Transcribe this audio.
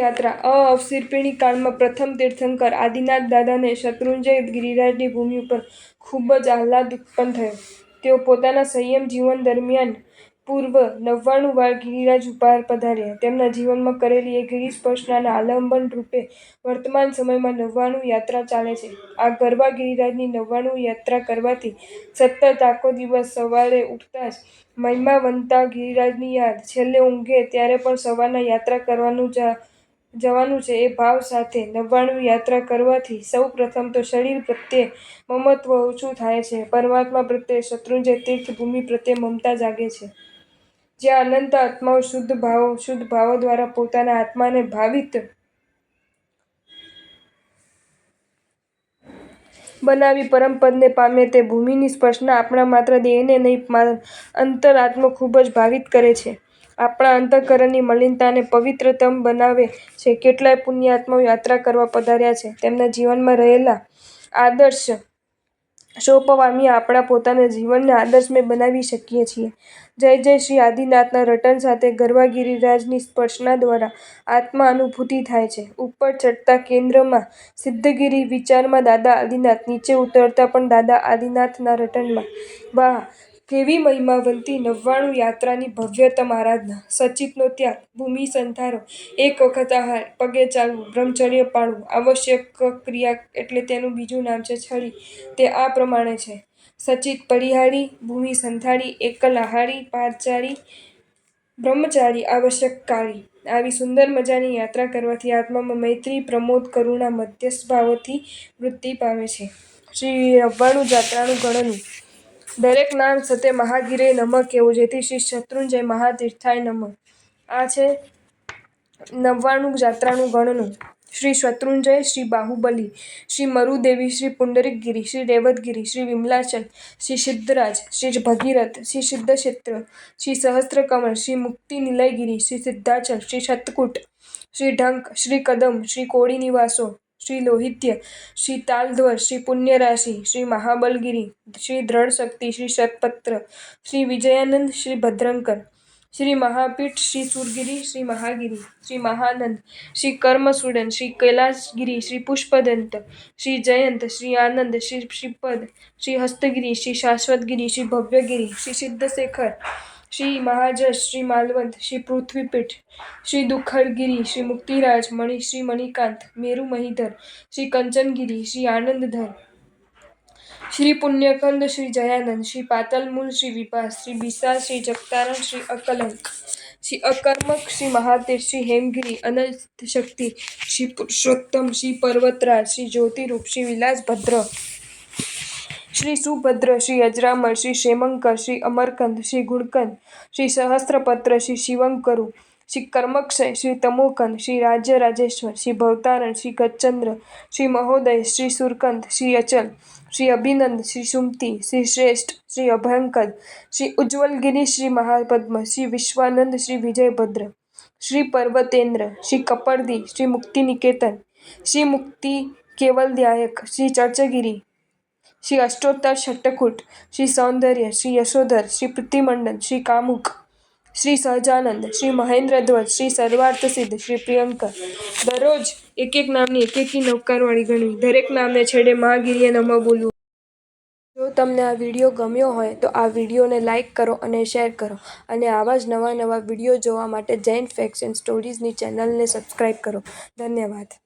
યાત્રા અવસર્પિણી કાળમાં પ્રથમ તીર્થંકર આદિનાથ દાદાને શત્રુંજય ગિરિરાજની ભૂમિ ઉપર ખૂબ જ આહલાદ ઉત્પન્ન થયો. તેઓ પોતાના સંયમ જીવન દરમિયાન પૂર્વ 99 વાર ગિરિરાજ ઉપર પધાર્યા. તેમના જીવનમાં કરેલી એ ગિરિસ્પર્શના આલંબન રૂપે વર્તમાન સમયમાં 99 યાત્રા ચાલે છે. આ ગરવા ગિરિરાજની 99 યાત્રા કરવાથી સતત આખો દિવસ સવારે ઉઠતા જ મહિમાવંતા ગિરિરાજની યાદ, છેલ્લે ઊંઘે ત્યારે પણ સવારના યાત્રા જવાનું છે એ ભાવ સાથે 99 યાત્રા કરવાથી સૌ પ્રથમ તો શરીર પ્રત્યે મમત્વ ઓછું થાય છે. પરમાત્મા પ્રત્યે શત્રુંજય તીર્થ ભૂમિ પ્રત્યે મમતા જાગે છે. જ્યાં અનંત આત્માઓ શુદ્ધ ભાવો દ્વારા પોતાના આત્માને ભાવિત બનાવી પરમપદને પામે તે ભૂમિની સ્પર્શના આપણા માત્ર દેહને નહીં અંતરાત્મા ખૂબ જ ભાવિત કરે છે. આપણા અંતઃકરણની મલિનતાને પવિત્રતમ બનાવે છે. કેટલાય પુણ્યાત્માઓ યાત્રા કરવા પધાર્યા છે. તેમના જીવનમાં રહેલા આદર્શ સોંપવાથી આપણા પોતાના જીવનને આદર્શમય બનાવી શકીએ છીએ. જય જય શ્રી આદિનાથના રટન સાથે ગરવા ગિરિરાજની સ્પર્શના દ્વારા આત્મા અનુભૂતિ થાય છે. ઉપર ચડતા કેન્દ્રમાં સિદ્ધગિરિ વિચારમાં દાદા આદિનાથ, નીચે ઉતરતા પણ દાદા આદિનાથના રટનમાં. વાહ, કેવી મહિમાવંતી 99 યાત્રાની ભવ્યતમ આરાધના! સચિતનો ત્યાગ, ભૂમિ સંધારો, એક વખત આહાર, પગે ચાલવું, બ્રહ્મચર્ય પાળવું, આવશ્યક ક્રિયા એટલે તેનું બીજું નામ છે છડી, તે આ પ્રમાણે છે: સચિત પરિહારી, ભૂમિ સંધારી, એકલ આહારી, પારચારી, બ્રહ્મચારી, આવશ્યક કાળી. આવી સુંદર મજાની યાત્રા કરવાથી આત્મામાં મૈત્રી, પ્રમોદ, કરુણા, મધ્યસ્થ ભાવોથી વૃદ્ધિ પામે છે. શ્રી 99 જાત્રાનું ગણનું. દરેક નામ સતે મહાગિરે નમઃ કહેવું, જેથી શ્રી શત્રુંજય મહાતીર્થાય નમઃ. આ છે 99 જાત્રાનું ગણનું. શ્રી શત્રુંજય, શ્રી બાહુબલી, શ્રી મરુદેવી, શ્રી પુંડરીકગિરી, શ્રી રેવતગિરી, શ્રી વિમલાચલ, શ્રી સિદ્ધરાજ, શ્રી ભગીરથ, શ્રી સિદ્ધક્ષેત્ર, શ્રી સહસ્રકમળ, શ્રી મુક્તિનિલયગિરી, શ્રી સિદ્ધાચલ, શ્રી શતકુટ, શ્રી ઢંક, શ્રી કદમ, શ્રી કોડીનિવાસો, શ્રી લોહિત્ય, શ્રી તાલધ્વજ, શ્રી પુણ્યરાશિ, શ્રી મહાબલગિરી, શ્રી દ્રઢશક્તિ, શ્રી શતપત્ર, શ્રી વિજયાનંદ, શ્રી ભદ્રંકર, શ્રી મહાપીઠ, શ્રી સુરગિરી, શ્રી મહાગિરી, શ્રી મહાનંદ, શ્રી કર્મસુડન, શ્રી કૈલાસગિરી, શ્રી પુષ્પદંત, શ્રી જયંત, શ્રી આનંદ, શ્રી શ્રીપદ, શ્રી હસ્તગિરી, શ્રી શાશ્વતગિરી, શ્રી ભવ્યગિરી, શ્રી સિદ્ધશેખર, શ્રી મહાજશ, શ્રી માલવંત, શ્રી પૃથ્વીપીઠ, શ્રી દુખ્ખડગિરી, શ્રી મુક્તિરાજ મણિ, શ્રી મણિકાંત, મેરુ મહીધર, શ્રી કંચનગિરી, શ્રી આનંદધર, શ્રી પુણ્યકંદ, શ્રી જયાનંદ, શ્રી પાતલમૂલ, શ્રી વિપાસ, શ્રી બિસાર, શ્રી જગતારણ, શ્રી અકલંક, શ્રી અકર્મક, શ્રી મહાતીર્થ, શ્રી હેમગિરી, અનંત શક્તિ, શ્રી પુરુષોત્તમ, શ્રી પર્વતરાજ, શ્રી જ્યોતિરૂપ, શ્રી વિલાસભદ્ર, શ્રી સુભદ્ર, શ્રી અજરામર, શ્રી ક્ષેમંકર, શ્રી અમરકંદ, શ્રી ગુણકંદ, શ્રી સહસ્રપત્ર, શ્રી શિવંકરુ, શ્રી કર્મક્ષય, શ્રી તમોકંદ, શ્રી રાજ્યરાજેશ્વર, શ્રી ભવતારણ, શ્રી ગજચંદ્ર, શ્રી મહોદય, શ્રી સુરકંદ, શ્રી અચલ, શ્રી અભિનંદ, શ્રી સુમતિ, શ્રી શ્રેષ્ઠ, શ્રી અભયંકર, શ્રી ઉજ્જવલગિરી, શ્રી મહાપદ્મ, શ્રી વિશ્વાનંદ, શ્રી વિજયભદ્ર, શ્રી પર્વતેન્દ્ર, શ્રી કપર્દી, શ્રી મુક્તિનિકેતન, શ્રી મુક્તિ કેવલદાયક, શ્રી ચર્ચગિરી, શ્રી અષ્ટોત્તર શતકુટ, શ્રી સૌંદર્ય, શ્રી યશોધર, શ્રી પ્રીતિમંડન, શ્રી કામુક, શ્રી સહજાનંદ, શ્રી મહેન્દ્રધ્વજ, શ્રી સર્વાર્થસિદ્ધ, શ્રી પ્રિયંકર. દરરોજ એક એક નામની એકેકી નવકારવાળી ગણવી, દરેક નામને છેડે મહાગિરીએ નમઃ બોલવું. જો તમને આ વિડીયો ગમ્યો હોય તો આ વિડીયોને લાઈક કરો અને શેર કરો, અને આવા જ નવા વિડીયો જોવા માટે જૈન ફેક્ટ્સ એન્ડ સ્ટોરીઝની ચેનલને સબસ્ક્રાઈબ કરો. ધન્યવાદ.